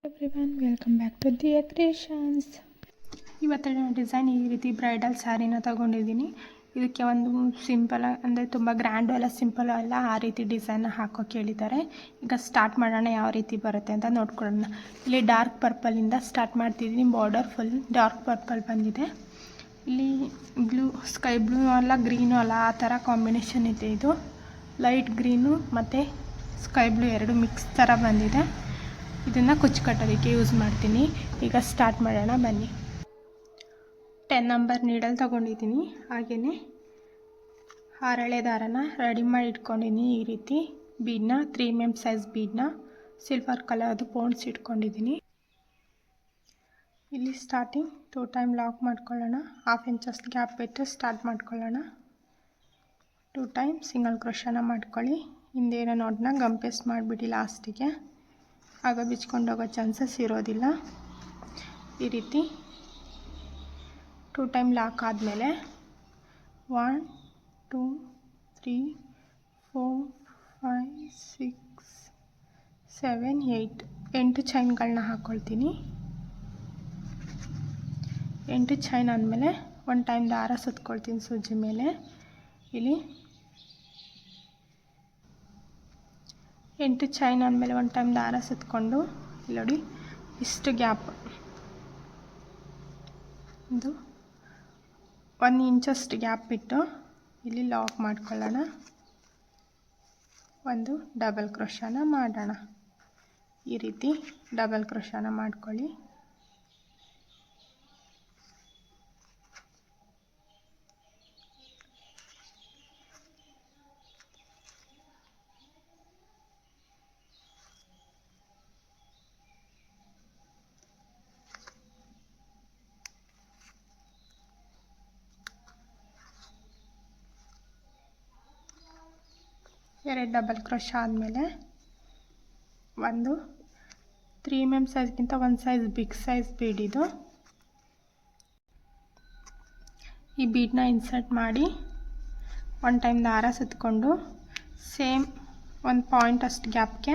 Everyone welcome back to Diya creations. ಇವತ್ತಿನ design ಈ ರೀತಿ ಬ್ರೈಡಲ್ ಸ್ಯಾರಿನ ತಗೊಂಡಿದ್ದೀನಿ. ಇದಕ್ಕೆ ಒಂದು ಸಿಂಪಲ್ ಅಂದರೆ ತುಂಬ ಗ್ರ್ಯಾಂಡು ಅಲ್ಲ, ಸಿಂಪಲ್ ಅಲ್ಲ, ಆ ರೀತಿ ಡಿಸೈನ್ ಹಾಕೋಕೆ ಹೇಳಿದ್ದಾರೆ. ಈಗ ಸ್ಟಾರ್ಟ್ ಮಾಡೋಣ ಯಾವ ರೀತಿ ಬರುತ್ತೆ ಅಂತ ನೋಡ್ಕೊಳ್ಳೋಣ. ಇಲ್ಲಿ ಡಾರ್ಕ್ ಪರ್ಪಲಿಂದ ಸ್ಟಾರ್ಟ್ ಮಾಡ್ತಿದ್ದೀನಿ. ಬಾರ್ಡರ್ ಫುಲ್ ಡಾರ್ಕ್ ಪರ್ಪಲ್ ಬಂದಿದೆ. ಇಲ್ಲಿ ಬ್ಲೂ, ಸ್ಕೈ ಬ್ಲೂ ಅಲ್ಲ, ಗ್ರೀನು ಅಲ್ಲ, ಆ ಥರ ಕಾಂಬಿನೇಷನ್ ಇದೆ. ಇದು ಲೈಟ್ ಗ್ರೀನು ಮತ್ತು ಸ್ಕೈ ಬ್ಲೂ ಎರಡು ಮಿಕ್ಸ್ ಥರ ಬಂದಿದೆ. ಇದನ್ನು ಕುಚ್ಚು ಕಟ್ಟೋದಕ್ಕೆ ಯೂಸ್ ಮಾಡ್ತೀನಿ. ಈಗ ಸ್ಟಾರ್ಟ್ ಮಾಡೋಣ ಬನ್ನಿ. 10 ನಂಬರ್ ನೀಡಲ್ ತೊಗೊಂಡಿದ್ದೀನಿ. ಹಾಗೆಯೇ ಹರಳೆ ದಾರನ ರೆಡಿ ಮಾಡಿ ಇಟ್ಕೊಂಡಿದ್ದೀನಿ. ಈ ರೀತಿ ಬೀಡನ್ನ 3 mm ಸೈಜ್ ಬೀಡನ್ನ ಸಿಲ್ವರ್ ಕಲರ್ದು ಪೌಂಡ್ಸ್ ಇಟ್ಕೊಂಡಿದ್ದೀನಿ. ಇಲ್ಲಿ ಸ್ಟಾರ್ಟಿಂಗ್ 2 ಟೈಮ್ ಲಾಕ್ ಮಾಡ್ಕೊಳ್ಳೋಣ. 1/2 ಇಂಚಸ್ ಗ್ಯಾಪ್ ಬಿಟ್ಟು ಸ್ಟಾರ್ಟ್ ಮಾಡ್ಕೊಳ್ಳೋಣ. 2 ಟೈಮ್ ಸಿಂಗಲ್ ಕ್ರೋಶನ ಮಾಡ್ಕೊಳ್ಳಿ. ಹಿಂದೇನೋ ನೋಡನ್ನ ಗಮ್ ಪೇಸ್ಟ್ ಮಾಡಿಬಿಡಿ ಲಾಸ್ಟಿಗೆ, ಆಗ ಬಿಚ್ಕೊಂಡೋಗೋ ಚಾನ್ಸಸ್ ಇರೋದಿಲ್ಲ. ಈ ರೀತಿ 2 ಟೈಮ್ ಲಾಕ್ ಆದಮೇಲೆ 1 2 3 4 5 6 7 8 ಚೈನ್ಗಳನ್ನ ಹಾಕ್ಕೊಳ್ತೀನಿ. 8 ಚೈನ್ ಆದಮೇಲೆ 1 ಟೈಮ್ ದಾರ ಸುತ್ಕೊಳ್ತೀನಿ ಸೂಜಿ ಮೇಲೆ. ಇಲ್ಲಿ 8 ಚೈನ್ ಆದಮೇಲೆ 1 ಟೈಮ್ ದಾರ ಸುತ್ಕೊಂಡು ಇಲ್ಲಿ ನೋಡಿ ಇಷ್ಟು ಗ್ಯಾಪ್, ಇದು 1 ಇಂಚಷ್ಟು ಗ್ಯಾಪ್ ಬಿಟ್ಟು ಇಲ್ಲಿ ಲಾಕ್ ಮಾಡ್ಕೊಳ್ಳೋಣ. ಒಂದು ಡಬಲ್ ಕ್ರೋಶನ ಮಾಡೋಣ. ಈ ರೀತಿ ಡಬಲ್ ಕ್ರೋಶನ ಮಾಡ್ಕೊಳ್ಳಿ. ಎರಡು ಡಬಲ್ ಕ್ರೋಶ ಆದಮೇಲೆ ಒಂದು 3 mm ಸೈಜ್ಗಿಂತ ಒಂದು ಸೈಜ್ ಬಿಗ್ ಸೈಜ್ ಬೀಡ್, ಇದು ಈ ಬೀಡನ್ನ ಇನ್ಸರ್ಟ್ ಮಾಡಿ 1 ಟೈಮ್ ದಾರ ಸುತ್ಕೊಂಡು ಸೇಮ್ 1 ಪಾಯಿಂಟ್ ಅಷ್ಟು ಗ್ಯಾಪ್ಗೆ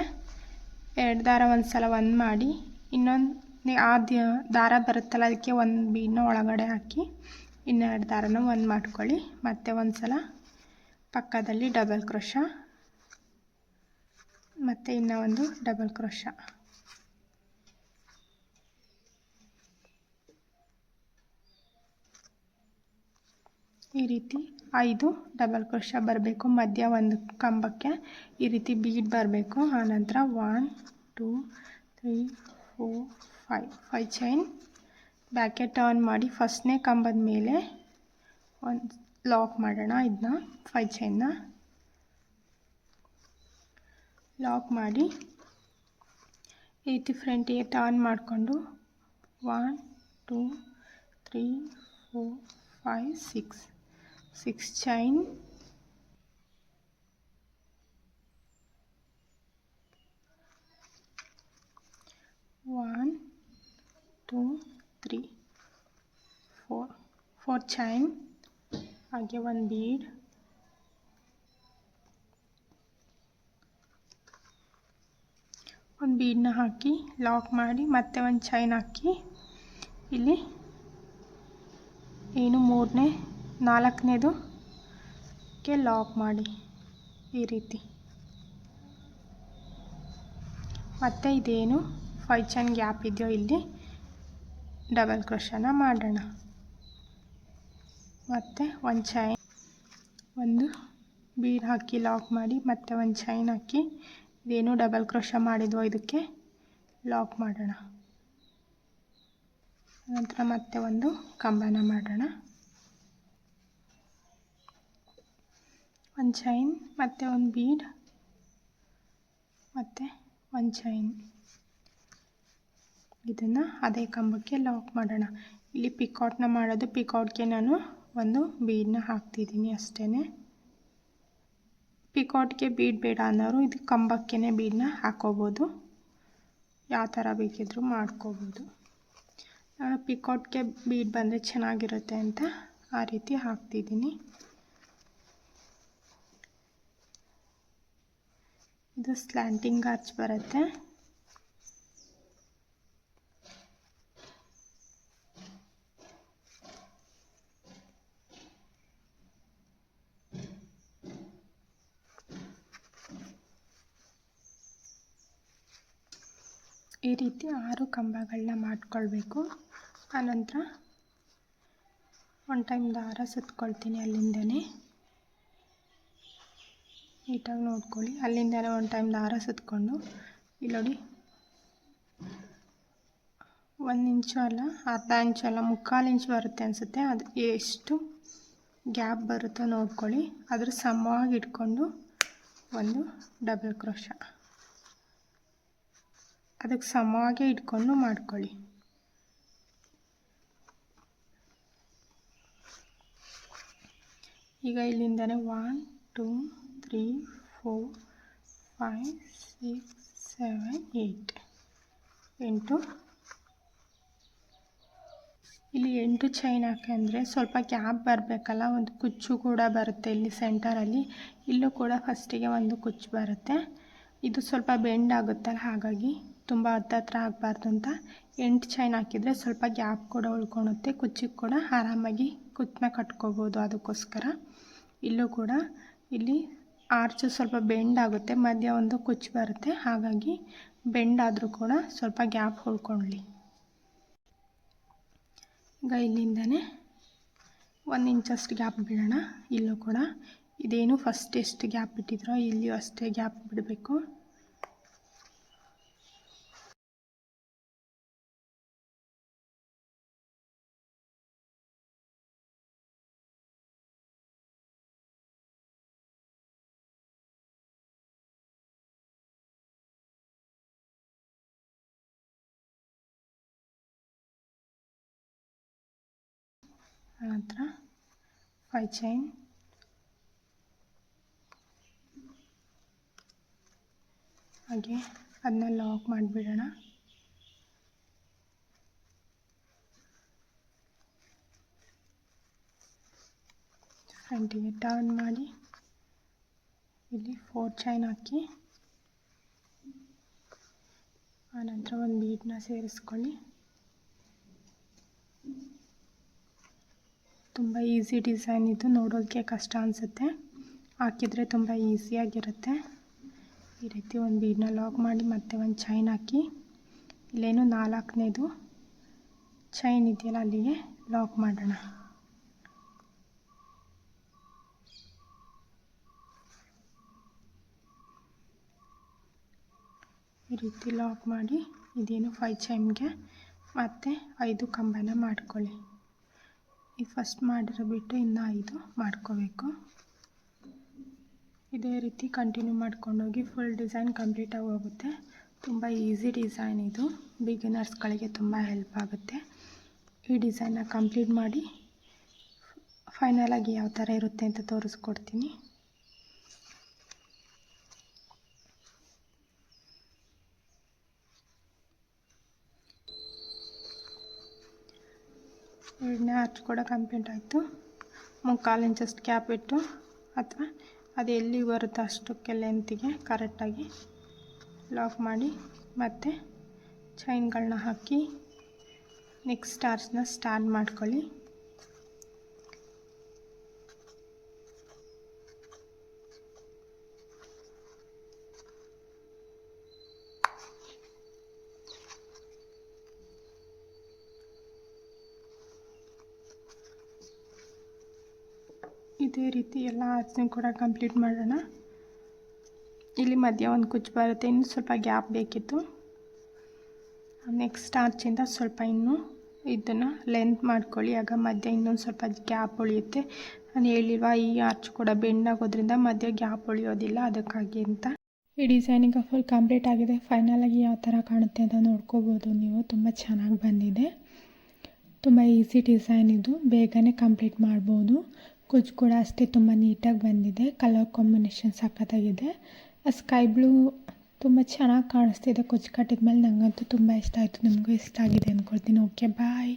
2 ದಾರ ಒಂದು ಸಲ ಒಂದು ಮಾಡಿ, ಇನ್ನೊಂದು ಆ ದಾರ ಬರುತ್ತಲ್ಲ ಅದಕ್ಕೆ ಒಂದು ಬೀಡನ್ನ ಒಳಗಡೆ ಹಾಕಿ ಇನ್ನೆರಡು ದಾರನ ಒಂದು ಮಾಡ್ಕೊಳ್ಳಿ. ಮತ್ತು ಒಂದು ಸಲ ಪಕ್ಕದಲ್ಲಿ ಡಬಲ್ ಕ್ರೋಶ ಮತ್ತು ಇನ್ನೂ ಒಂದು ಡಬಲ್ ಕ್ರೋಶ. ಈ ರೀತಿ 5 ಡಬಲ್ ಕ್ರೋಶ ಬರಬೇಕು. ಮಧ್ಯ ಒಂದು ಕಂಬಕ್ಕೆ ಈ ರೀತಿ ಬೀಡ್ ಬರಬೇಕು. ಆನಂತರ 1 2 3 4 5 ಚೈನ್ ಬ್ಯಾಕೆ ಟರ್ನ್ ಮಾಡಿ ಫಸ್ಟ್ನೇ ಕಂಬದ ಮೇಲೆ ಒಂದು ಲಾಕ್ ಮಾಡೋಣ. ಇದನ್ನ 5 ಚೈನ್ನ ಲಾಕ್ ಮಾಡಿ ಈ ರೀತಿ ಫ್ರಂಟಿಗೆ ಟರ್ನ್ ಮಾಡಿಕೊಂಡು 1 2 3 4 5 6 ಚೈನ್, 1 2 3 4 ಚೈನ್, ಹಾಗೆ ಒಂದು ಬೀಡ್, ಒಂದು ಬೀಡನ್ನ ಹಾಕಿ ಲಾಕ್ ಮಾಡಿ ಮತ್ತೆ ಒಂದು ಚೈನ್ ಹಾಕಿ ಇಲ್ಲಿ ಏನು ನಾಲ್ಕನೇದಕ್ಕೆ ಲಾಕ್ ಮಾಡಿ ಈ ರೀತಿ. ಮತ್ತು ಇದೇನು 5 ಚೈನ್ ಗ್ಯಾಪ್ ಇದೆಯೋ ಇಲ್ಲಿ ಡಬಲ್ ಕ್ರೋಶನ ಮಾಡೋಣ. ಮತ್ತು ಒಂದು ಚೈನ್, ಒಂದು ಬೀಡ್ ಹಾಕಿ ಲಾಕ್ ಮಾಡಿ ಮತ್ತೆ ಒಂದು ಚೈನ್ ಹಾಕಿ ಇದೇನು ಡಬಲ್ ಕ್ರೋಶ ಮಾಡಿದ್ವೋ ಇದಕ್ಕೆ ಲಾಕ್ ಮಾಡೋಣ. ನಂತರ ಮತ್ತೆ ಒಂದು ಕಂಬನ ಮಾಡೋಣ. ಒಂದು ಚೈನ್ ಮತ್ತು ಒಂದು ಬೀಡ್ ಮತ್ತು ಒಂದು ಚೈನ್, ಇದನ್ನು ಅದೇ ಕಂಬಕ್ಕೆ ಲಾಕ್ ಮಾಡೋಣ. ಇಲ್ಲಿ ಪಿಕಾಟ್ನ ಮಾಡೋದು, ಪಿಕಾಟ್ಗೆ ನಾನು ಒಂದು ಬೀಡನ್ನ ಹಾಕ್ತಿದ್ದೀನಿ ಅಷ್ಟೇ. ಪಿಕಾಟ್ಗೆ ಬೀಡ್ ಬೇಡ ಅನ್ನೋರು ಇದು ಕಂಬಕ್ಕೆ ಬೀಡನ್ನ ಹಾಕೋಬೋದು, ಯಾವ ಥರ ಬೇಕಿದ್ರೂ ಮಾಡ್ಕೋಬೋದು. ಪಿಕಾಟ್ಗೆ ಬೀಡ್ ಬಂದರೆ ಚೆನ್ನಾಗಿರುತ್ತೆ ಅಂತ ಆ ರೀತಿ ಹಾಕ್ತಿದ್ದೀನಿ. ಇದು ಸ್ಲ್ಯಾಂಟಿಂಗ್ ಆರ್ಚ್ ಬರುತ್ತೆ. ಈ ರೀತಿ 6 ಕಂಬಗಳನ್ನ ಮಾಡ್ಕೊಳ್ಬೇಕು. ಆನಂತರ ಒಂದು ಟೈಮ್ ದಾರ ಸುತ್ಕೊಳ್ತೀನಿ. ಅಲ್ಲಿಂದನೇ ನೀಟಾಗಿ ನೋಡ್ಕೊಳ್ಳಿ. ಅಲ್ಲಿಂದನೇ ಒಂದು ಟೈಮ್ ದಾರ ಸುತ್ಕೊಂಡು ಇಲ್ಲಿ ನೋಡಿ 1 ಇಂಚು ಅಲ್ಲ, ಅರ್ಧ ಇಂಚು ಅಲ್ಲ, 3/4 ಇಂಚು ಬರುತ್ತೆ ಅನಿಸುತ್ತೆ. ಅದು ಎಷ್ಟು ಗ್ಯಾಪ್ ಬರುತ್ತೋ ನೋಡ್ಕೊಳ್ಳಿ. ಅದ್ರ ಸಮವಾಗಿ ಇಟ್ಕೊಂಡು ಒಂದು ಡಬಲ್ ಕ್ರೋಶ ಅದಕ್ಕೆ ಸಮವಾಗಿ ಇಟ್ಕೊಂಡು ಮಾಡ್ಕೊಳ್ಳಿ. ಈಗ ಇಲ್ಲಿಂದನೇ 1 2 3 4 5 6 7 8 ಇಲ್ಲಿ 8 ಚೈನ್ ಹಾಕಂದರೆ ಸ್ವಲ್ಪ ಗ್ಯಾಪ್ ಬರಬೇಕಲ್ಲ, ಒಂದು ಕುಚ್ಚು ಕೂಡ ಬರುತ್ತೆ ಇಲ್ಲಿ ಸೆಂಟರಲ್ಲಿ. ಇಲ್ಲೂ ಕೂಡ ಫಸ್ಟಿಗೆ ಒಂದು ಕುಚ್ಚು ಬರುತ್ತೆ. ಇದು ಸ್ವಲ್ಪ ಬೆಂಡ್ ಆಗುತ್ತಲ್ಲ, ಹಾಗಾಗಿ ತುಂಬ ಹತ್ತತ್ರ ಆಗಬಾರ್ದು ಅಂತ 8 ಚೈನ್ ಹಾಕಿದರೆ ಸ್ವಲ್ಪ ಗ್ಯಾಪ್ ಕೂಡ ಉಳ್ಕೊಳುತ್ತೆ. ಕುಚ್ಚಿಗೆ ಕೂಡ ಆರಾಮಾಗಿ ಕುಚ್ಚನ್ನ ಕಟ್ಕೋಬೋದು. ಅದಕ್ಕೋಸ್ಕರ ಇಲ್ಲೂ ಕೂಡ ಇಲ್ಲಿ ಆರ್ಚು ಸ್ವಲ್ಪ ಬೆಂಡ್ ಆಗುತ್ತೆ, ಮಧ್ಯ ಒಂದು ಕುಚ್ಚು ಬರುತ್ತೆ. ಹಾಗಾಗಿ ಬೆಂಡ್ ಆದರೂ ಕೂಡ ಸ್ವಲ್ಪ ಗ್ಯಾಪ್ ಉಳ್ಕೊಳ್ಳಿ. ಈಗ ಇಲ್ಲಿಂದನೇ 1 ಇಂಚಷ್ಟು ಗ್ಯಾಪ್ ಬಿಡೋಣ. ಇಲ್ಲೂ ಕೂಡ ಇದೇನು ಫಸ್ಟ್ ಎಷ್ಟು ಗ್ಯಾಪ್ ಬಿಟ್ಟಿದ್ರೋ ಇಲ್ಲಿಯೂ ಅಷ್ಟೇ ಗ್ಯಾಪ್ ಬಿಡಬೇಕು. ಆನಂತರ 5 ಚೈನ್ ಹಾಗೆ ಅದನ್ನ ಲಾಕ್ ಮಾಡಿಬಿಡೋಣ. ಫ್ರಂಟಿಗೆ ಟರ್ನ್ ಮಾಡಿ ಇಲ್ಲಿ 4 ಚೈನ್ ಹಾಕಿ ಆನಂತರ ಒಂದು ಬೀಡನ್ನ ಸೇರಿಸ್ಕೊಳ್ಳಿ. ತುಂಬ ಈಸಿ ಡಿಸೈನ್ ಇದು, ನೋಡೋದಕ್ಕೆ ಕಷ್ಟ ಅನಿಸುತ್ತೆ, ಹಾಕಿದರೆ ತುಂಬ ಈಸಿಯಾಗಿರುತ್ತೆ. ಈ ರೀತಿ ಒಂದು ಬೀಡನ್ನ ಲಾಕ್ ಮಾಡಿ ಮತ್ತೆ ಒಂದು ಚೈನ್ ಹಾಕಿ ಇಲ್ಲೇನು 4ನೇದು ಚೈನ್ ಇದೆಯಲ್ಲ ಅಲ್ಲಿಗೆ ಲಾಕ್ ಮಾಡೋಣ. ಈ ರೀತಿ ಲಾಕ್ ಮಾಡಿ ಇದೇನು 5 ಚೈನ್ಗೆ ಮತ್ತೆ 5 ಕಂಬನ ಮಾಡ್ಕೊಳ್ಳಿ. ಈ ಫಸ್ಟ್ ಮಾಡಿರೋ ಬಿಟ್ಟು ಇನ್ನು 5 ಮಾಡ್ಕೋಬೇಕು. ಇದೇ ರೀತಿ ಕಂಟಿನ್ಯೂ ಮಾಡ್ಕೊಂಡೋಗಿ ಫುಲ್ ಡಿಸೈನ್ ಕಂಪ್ಲೀಟಾಗಿ ಹೋಗುತ್ತೆ. ತುಂಬ ಈಸಿ ಡಿಸೈನ್ ಇದು, ಬಿಗಿನರ್ಸ್ಗಳಿಗೆ ತುಂಬ ಹೆಲ್ಪ್ ಆಗುತ್ತೆ. ಈ ಡಿಸೈನ್ನ ಕಂಪ್ಲೀಟ್ ಮಾಡಿ ಫೈನಲಾಗಿ ಯಾವ ಥರ ಇರುತ್ತೆ ಅಂತ ತೋರಿಸ್ಕೊಡ್ತೀನಿ. ಎರಡನೇ ಆರ್ಚ್ ಕೂಡ ಕಂಪ್ಲೀಟ್ ಆಯಿತು. 3/4 ಇಂಚಷ್ಟು ಗ್ಯಾಪ್ ಇಟ್ಟು ಅಥವಾ ಅದು ಎಲ್ಲಿ ಬರುತ್ತೋ ಅಷ್ಟಕ್ಕೆ ಲೆಂತಿಗೆ ಕರೆಕ್ಟಾಗಿ ಲಾಕ್ ಮಾಡಿ ಮತ್ತು ಚೈನ್ಗಳನ್ನ ಹಾಕಿ ನೆಕ್ಸ್ಟ್ ಆರ್ಚ್ನ ಸ್ಟಾರ್ಟ್ ಮಾಡ್ಕೊಳ್ಳಿ. ಇದೇ ರೀತಿ ಎಲ್ಲ ಆರ್ಚ್ನ ಕೂಡ ಕಂಪ್ಲೀಟ್ ಮಾಡೋಣ. ಇಲ್ಲಿ ಮಧ್ಯ ಒಂದು ಕುಚ್ಚು ಬರುತ್ತೆ, ಇನ್ನು ಸ್ವಲ್ಪ ಗ್ಯಾಪ್ ಬೇಕಿತ್ತು. ನೆಕ್ಸ್ಟ್ ಆರ್ಚಿಂದ ಸ್ವಲ್ಪ ಇನ್ನೂ ಇದನ್ನು ಲೆಂತ್ ಮಾಡ್ಕೊಳ್ಳಿ, ಆಗ ಮಧ್ಯ ಇನ್ನೊಂದು ಸ್ವಲ್ಪ ಗ್ಯಾಪ್ ಉಳಿಯುತ್ತೆ. ನಾನು ಹೇಳಿಲ್ವಾ, ಈ ಆರ್ಚ್ ಕೂಡ ಬೆಂಡ್ ಆಗೋದ್ರಿಂದ ಮಧ್ಯ ಗ್ಯಾಪ್ ಉಳಿಯೋದಿಲ್ಲ, ಅದಕ್ಕಾಗಿ ಅಂತ. ಈ ಡಿಸೈನಿಂಗ್ ಫುಲ್ ಕಂಪ್ಲೀಟ್ ಆಗಿದೆ. ಫೈನಲಾಗಿ ಯಾವ ಥರ ಕಾಣುತ್ತೆ ಅಂತ ನೋಡ್ಕೋಬೋದು ನೀವು. ತುಂಬ ಚೆನ್ನಾಗಿ ಬಂದಿದೆ, ತುಂಬ ಈಸಿ ಡಿಸೈನ್ ಇದು, ಬೇಗನೆ ಕಂಪ್ಲೀಟ್ ಮಾಡ್ಬೋದು. ಕುಚ್ಚು ಕೂಡ ಅಷ್ಟೇ ತುಂಬ ನೀಟಾಗಿ ಬಂದಿದೆ. ಕಲರ್ ಕಾಂಬಿನೇಷನ್ ಸಖತ್ತಾಗಿದೆ. ಸ್ಕೈ ಬ್ಲೂ ತುಂಬ ಚೆನ್ನಾಗಿ ಕಾಣಿಸ್ತಿದೆ ಕುಚ್ಚು ಕಟ್ಟಿದ ಮೇಲೆ. ನನಗಂತೂ ತುಂಬ ಇಷ್ಟ ಆಯಿತು, ನಿಮಗೂ ಇಷ್ಟ ಆಗಿದೆ ಅಂದ್ಕೊಳ್ತೀನಿ. ಓಕೆ, ಬಾಯ್.